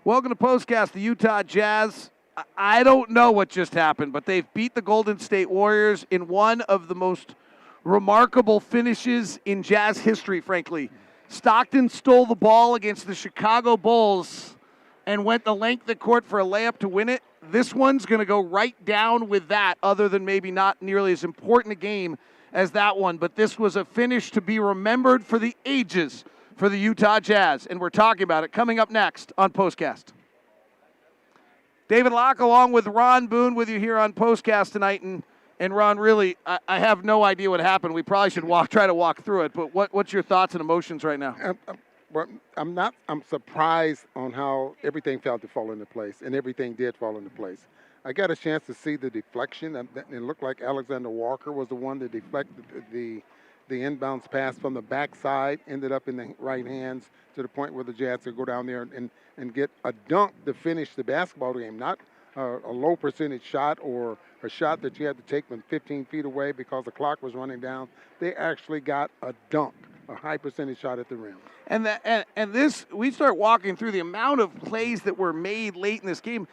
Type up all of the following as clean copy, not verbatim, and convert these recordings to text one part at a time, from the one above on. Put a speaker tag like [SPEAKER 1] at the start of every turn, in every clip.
[SPEAKER 1] Welcome to POSTCAST. The Utah Jazz, I don't know what just happened, but they've beat the Golden State Warriors in one of the most remarkable finishes in Jazz history, frankly. Stockton stole the ball against the Chicago Bulls and went the length of the court for a layup to win it. This one's going to go right down with that, other than maybe not nearly as important a game as that one. But this was a finish to be remembered for the ages for the Utah Jazz, and we're talking about it coming up next on POSTCAST. David Locke along with Ron Boone with you here on POSTCAST tonight, and Ron, really, I have no idea what happened. We probably should try to walk through it, but what's your thoughts and emotions right now?
[SPEAKER 2] I'm surprised on how everything felt to fall into place, and everything did fall into place. I got a chance to see the deflection, and it looked like Alexander Walker was the one that deflected the inbounds pass from the backside, ended up in the right hands to the point where the Jazz could go down there and get a dunk to finish the basketball game, not a low percentage shot or a shot that you had to take from 15 feet away because the clock was running down. They actually got a dunk, a high percentage shot at the rim.
[SPEAKER 1] And this, we start walking through the amount of plays that were made late in this game.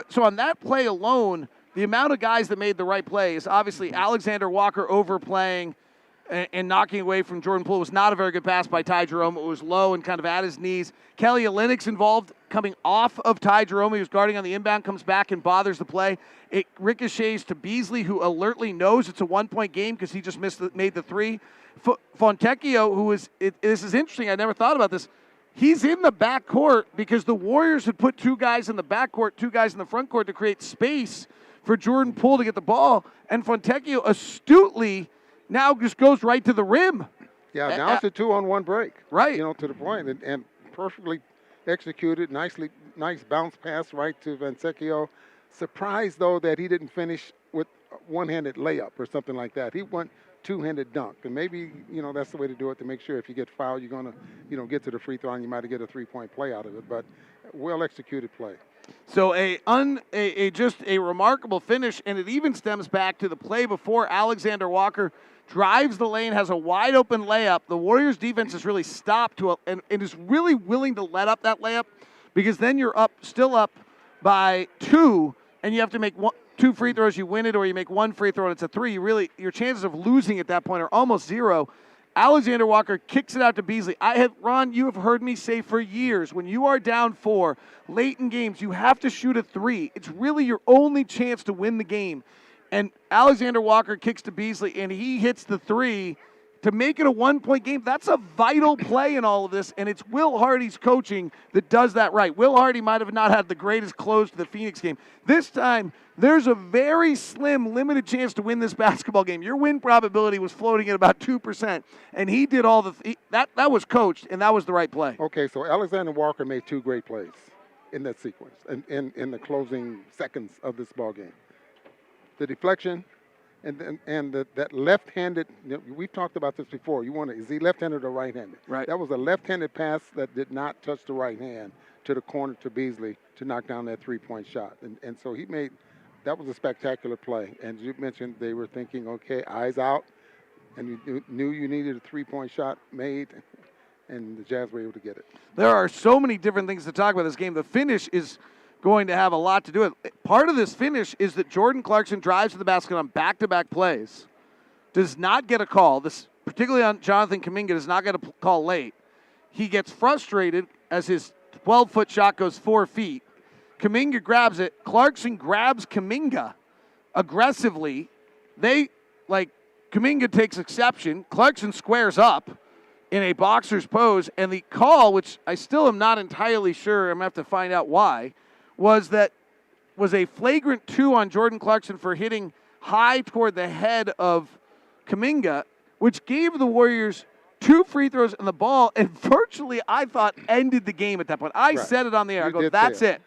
[SPEAKER 1] So on that play alone, the amount of guys that made the right plays, obviously Alexander Walker overplaying and knocking away from Jordan Poole. Was not a very good pass by Ty Jerome. It was low and kind of at his knees. Kelly Olynyk's involved coming off of Ty Jerome. He was guarding on the inbound, comes back and bothers the play. It ricochets to Beasley, who alertly knows it's a one-point game because he just made the three. Fontecchio, who is, this is interesting, I never thought about this. He's in the backcourt because the Warriors had put two guys in the backcourt, two guys in the front court to create space for Jordan Poole to get the ball. And Fontecchio astutely now just goes right to the rim.
[SPEAKER 2] Yeah, now it's a 2-on-1 break.
[SPEAKER 1] Right.
[SPEAKER 2] To the point, and perfectly executed, nice bounce pass right to Fontecchio. Surprised, though, that he didn't finish with a one-handed layup or something like that. He went two-handed dunk, and maybe, that's the way to do it, to make sure if you get fouled, you're going to, get to the free throw and you might get a three-point play out of it, but well-executed play.
[SPEAKER 1] So just a remarkable finish, and it even stems back to the play before Alexander Walker drives the lane, has a wide-open layup. The Warriors' defense is really stopped and is really willing to let up that layup because then you're still up by 2, and you have to make 2 free throws. You win it, or you make 1 free throw, and it's a 3. Your chances of losing at that point are almost 0. Alexander Walker kicks it out to Beasley. Ron, you have heard me say for years, when you are down 4 late in games, you have to shoot a 3. It's really your only chance to win the game. And Alexander Walker kicks to Beasley, and he hits the 3 to make it a 1-point game. That's a vital play in all of this, and it's Will Hardy's coaching that does that right. Will Hardy might have not had the greatest close to the Phoenix game. This time, there's a very slim, limited chance to win this basketball game. Your win probability was floating at about 2%, and he did all that was coached, and that was the right play.
[SPEAKER 2] Okay, so Alexander Walker made 2 great plays in that sequence, in the closing seconds of this ball game. The deflection, and that left-handed, we've talked about this before. Is he left-handed or right-handed?
[SPEAKER 1] Right.
[SPEAKER 2] That was a left-handed pass that did not touch the right hand to the corner to Beasley to knock down that 3-point shot. And so that was a spectacular play. And you mentioned they were thinking, okay, eyes out, and you knew you needed a 3-point shot made, and the Jazz were able to get it.
[SPEAKER 1] There are so many different things to talk about this game. The finish is going to have a lot to do with it. Part of this finish is that Jordan Clarkson drives to the basket on back-to-back plays, does not get a call. This, particularly on Jonathan Kuminga, does not get a call late. He gets frustrated as his 12-foot shot goes 4 feet. Kuminga grabs it. Clarkson grabs Kuminga aggressively. Kuminga takes exception. Clarkson squares up in a boxer's pose, and the call, which I still am not entirely sure, I'm going to have to find out why, was a flagrant 2 on Jordan Clarkson for hitting high toward the head of Kuminga, which gave the Warriors 2 free throws and the ball, and virtually, I thought, ended the game at that point. I said it on the air. I go, that's it.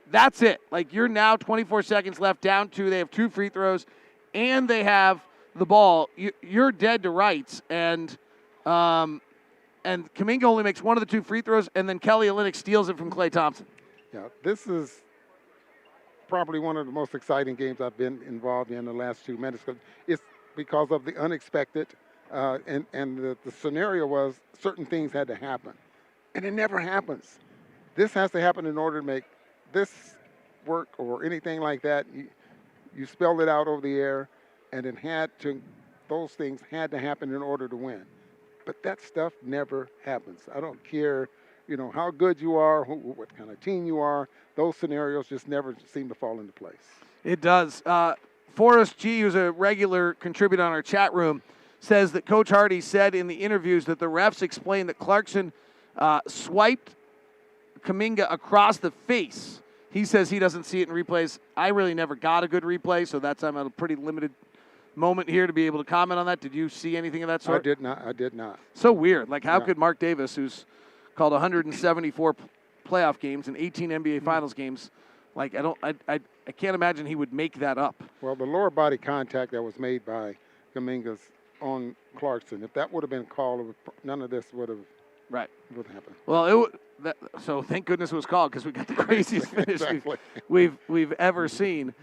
[SPEAKER 1] That's it. You're now 24 seconds left, down 2. They have 2 free throws, and they have the ball. You're dead to rights, and Kuminga only makes 1 of the 2 free throws, and then Kelly Olynyk steals it from Klay Thompson.
[SPEAKER 2] Yeah, this is probably one of the most exciting games I've been involved in the last 2 minutes. It's because of the unexpected, and the scenario was certain things had to happen, and it never happens. this has to happen in order to make this work or anything like that. You spelled it out over the air, and those things had to happen in order to win. But that stuff never happens. I don't care, how good you are, what kind of team you are. Those scenarios just never seem to fall into place.
[SPEAKER 1] It does. Forrest G., who's a regular contributor on our chat room, says that Coach Hardy said in the interviews that the refs explained that Clarkson swiped Kuminga across the face. He says he doesn't see it in replays. I really never got a good replay, so I'm at a pretty limited moment here to be able to comment on that. Did you see anything of that sort?
[SPEAKER 2] I did not.
[SPEAKER 1] So weird. Like, how could Mark Davis, who's called 174 playoff games and 18 NBA Finals games, like, I can't imagine he would make that up.
[SPEAKER 2] Well, the lower body contact that was made by Kuminga's on Clarkson, if that would have been called, none of this would have happened.
[SPEAKER 1] Well, so thank goodness it was called, because we got the craziest finish we've ever seen.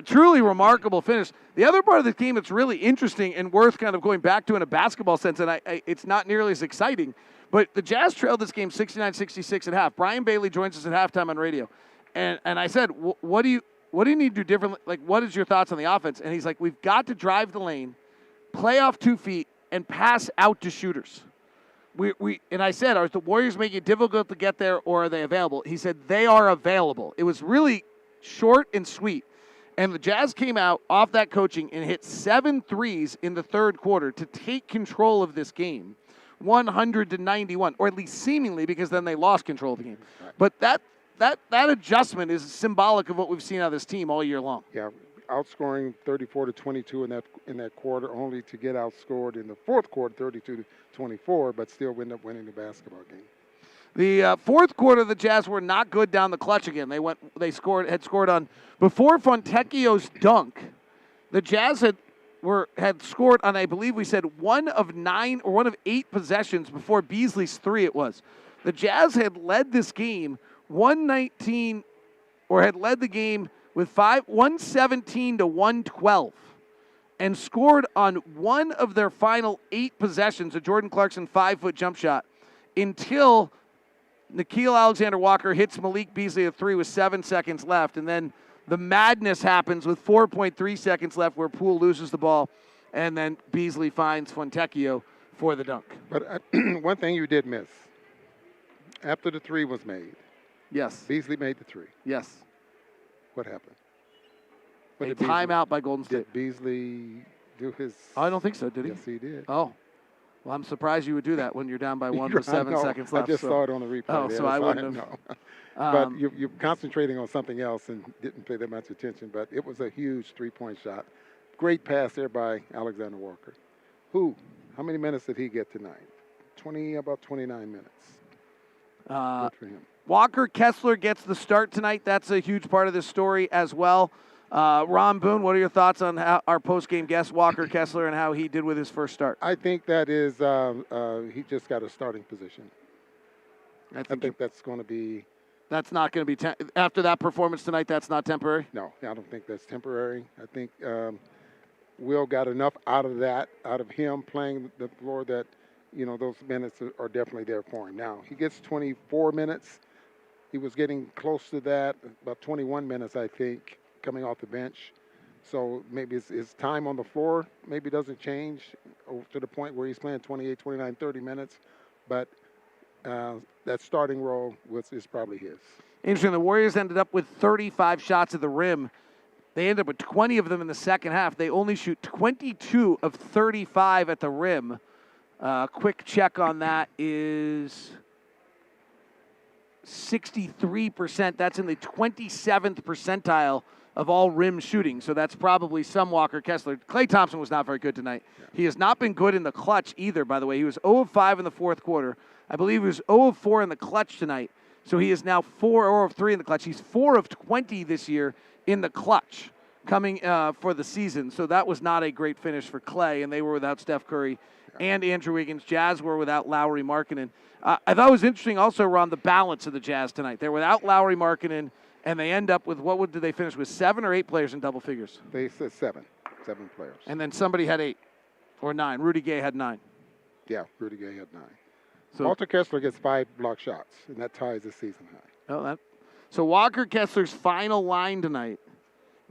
[SPEAKER 1] Truly remarkable finish. The other part of the game that's really interesting and worth kind of going back to in a basketball sense, and it's not nearly as exciting, but the Jazz trailed this game 69-66 at half. Brian Bailey joins us at halftime on radio, and I said, what do you need to do differently? Like, what is your thoughts on the offense? And he's like, we've got to drive the lane, play off 2 feet, and pass out to shooters. And I said, are the Warriors making it difficult to get there, or are they available? He said they are available. It was really short and sweet. And the Jazz came out off that coaching and hit 7 threes in the third quarter to take control of this game, 100-91, or at least seemingly, because then they lost control of the game. Right. But that adjustment is symbolic of what we've seen out of this team all year long.
[SPEAKER 2] Yeah, outscoring 34-22 in that quarter, only to get outscored in the fourth quarter 32-24, but still end up winning the basketball game.
[SPEAKER 1] The fourth quarter, the Jazz were not good down the clutch again. They had scored on before Fontecchio's dunk. The Jazz had scored on, I believe we said, 1 of 9 or 1 of 8 possessions before Beasley's 3. It was the Jazz had led this game 119, or had led the game with 117 to 112, and scored on 1 of their final 8 possessions, a Jordan Clarkson 5-foot jump shot, until Nickeil Alexander-Walker hits Malik Beasley a 3 with 7 seconds left, and then the madness happens with 4.3 seconds left where Poole loses the ball, and then Beasley finds Fontecchio for the dunk.
[SPEAKER 2] But one thing you did miss, after the 3 was made.
[SPEAKER 1] Yes.
[SPEAKER 2] Beasley made the 3.
[SPEAKER 1] Yes.
[SPEAKER 2] What happened?
[SPEAKER 1] A timeout by Golden State.
[SPEAKER 2] Did Beasley do his...
[SPEAKER 1] Oh, I don't think so, did he?
[SPEAKER 2] Yes, he did.
[SPEAKER 1] Oh. Well, I'm surprised you would do that when you're down by 1 with 7 seconds left.
[SPEAKER 2] I just saw it on the replay.
[SPEAKER 1] Oh, so I wouldn't have.
[SPEAKER 2] No. But you're concentrating on something else and didn't pay that much attention. But it was a huge 3-point shot. Great pass there by Alexander Walker. How many minutes did he get tonight? About 29 minutes. Good for him.
[SPEAKER 1] Walker Kessler gets the start tonight. That's a huge part of this story as well. Ron Boone, what are your thoughts on our post-game guest, Walker Kessler, and how he did with his first start?
[SPEAKER 2] I think that is he just got a starting position. I think that's going to be...
[SPEAKER 1] That's not going to be after that performance tonight, that's not temporary?
[SPEAKER 2] No, I don't think that's temporary. I think Will got enough out of him playing the floor that, those minutes are definitely there for him. Now, he gets 24 minutes. He was getting close to that, about 21 minutes, I think, coming off the bench. So maybe his time on the floor maybe doesn't change to the point where he's playing 28, 29, 30 minutes. But that starting role is probably his.
[SPEAKER 1] Interesting. The Warriors ended up with 35 shots at the rim. They ended up with 20 of them in the second half. They only shoot 22 of 35 at the rim. Quick check on that is 63%. That's in the 27th percentile of all rim shooting. So that's probably some Walker Kessler. Klay Thompson was not very good tonight. Yeah. He has not been good in the clutch either, by the way. He was 0 of 5 in the fourth quarter. I believe he was 0 of 4 in the clutch tonight. So he is now 0 of 3 in the clutch. He's 4 of 20 this year in the clutch coming for the season. So that was not a great finish for Klay, and they were without Steph Curry and Andrew Wiggins. Jazz were without Lauri Markkanen. I thought it was interesting also around the balance of the Jazz tonight. They're without Lauri Markkanen, and they end up with, did they finish with, 7 or 8 players in double figures?
[SPEAKER 2] They said 7 players.
[SPEAKER 1] And then somebody had 8 or 9. Rudy Gay had 9.
[SPEAKER 2] Yeah, Rudy Gay had 9.
[SPEAKER 1] So
[SPEAKER 2] Walker Kessler gets 5 block shots, and that ties the season high.
[SPEAKER 1] So Walker Kessler's final line tonight: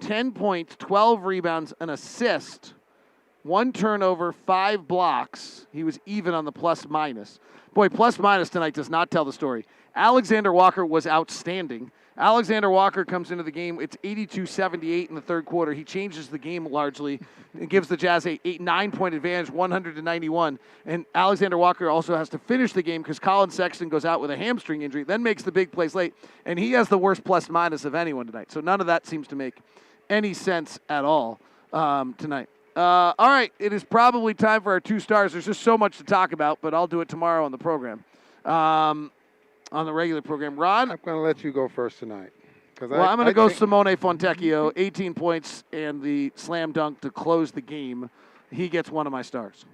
[SPEAKER 1] 10 points, 12 rebounds, an assist, 1 turnover, 5 blocks. He was even on the plus-minus. Boy, plus-minus tonight does not tell the story. Alexander Walker was outstanding. Alexander Walker comes into the game. It's 82-78 in the third quarter. He changes the game largely and gives the Jazz a 9-point advantage, 100-91. And Alexander Walker also has to finish the game because Colin Sexton goes out with a hamstring injury, then makes the big plays late. And he has the worst plus-minus of anyone tonight. So none of that seems to make any sense at all tonight. All right, it is probably time for our 2 stars. There's just so much to talk about, but I'll do it tomorrow on the program. On the regular program. Ron?
[SPEAKER 2] I'm going to let you go first tonight.
[SPEAKER 1] I'm going to go Simone Fontecchio, 18 points and the slam dunk to close the game. He gets one of my stars.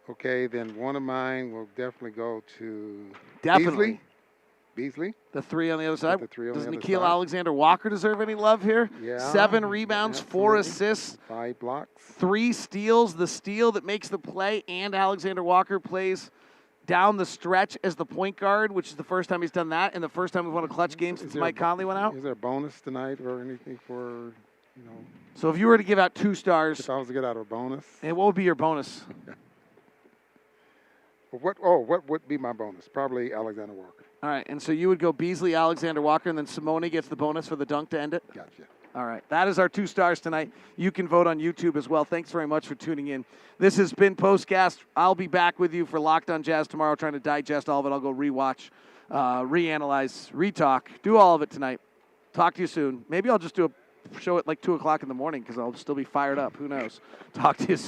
[SPEAKER 2] Okay, then one of mine will definitely go to Beasley.
[SPEAKER 1] The 3 on the other side.
[SPEAKER 2] Does
[SPEAKER 1] Nickeil Alexander Walker deserve any love here?
[SPEAKER 2] Yeah.
[SPEAKER 1] 7 rebounds, 4 assists.
[SPEAKER 2] 5 blocks.
[SPEAKER 1] 3 steals. The steal that makes the play, and Alexander Walker plays down the stretch as the point guard, which is the first time he's done that, and the first time we've won a clutch game since Mike Conley went out.
[SPEAKER 2] Is there a bonus tonight or anything for,
[SPEAKER 1] So if you were to give out 2 stars.
[SPEAKER 2] If I was to get out a bonus.
[SPEAKER 1] And what would be your bonus?
[SPEAKER 2] What would be my bonus? Probably Alexander Walker.
[SPEAKER 1] All right, and so you would go Beasley, Alexander Walker, and then Simone gets the bonus for the dunk to end it?
[SPEAKER 2] Gotcha.
[SPEAKER 1] All right, that is our 2 stars tonight. You can vote on YouTube as well. Thanks very much for tuning in. This has been POSTCAST. I'll be back with you for Locked on Jazz tomorrow, trying to digest all of it. I'll go rewatch, reanalyze, retalk, do all of it tonight. Talk to you soon. Maybe I'll just do a show at like 2 o'clock in the morning because I'll still be fired up. Who knows? Talk to you soon.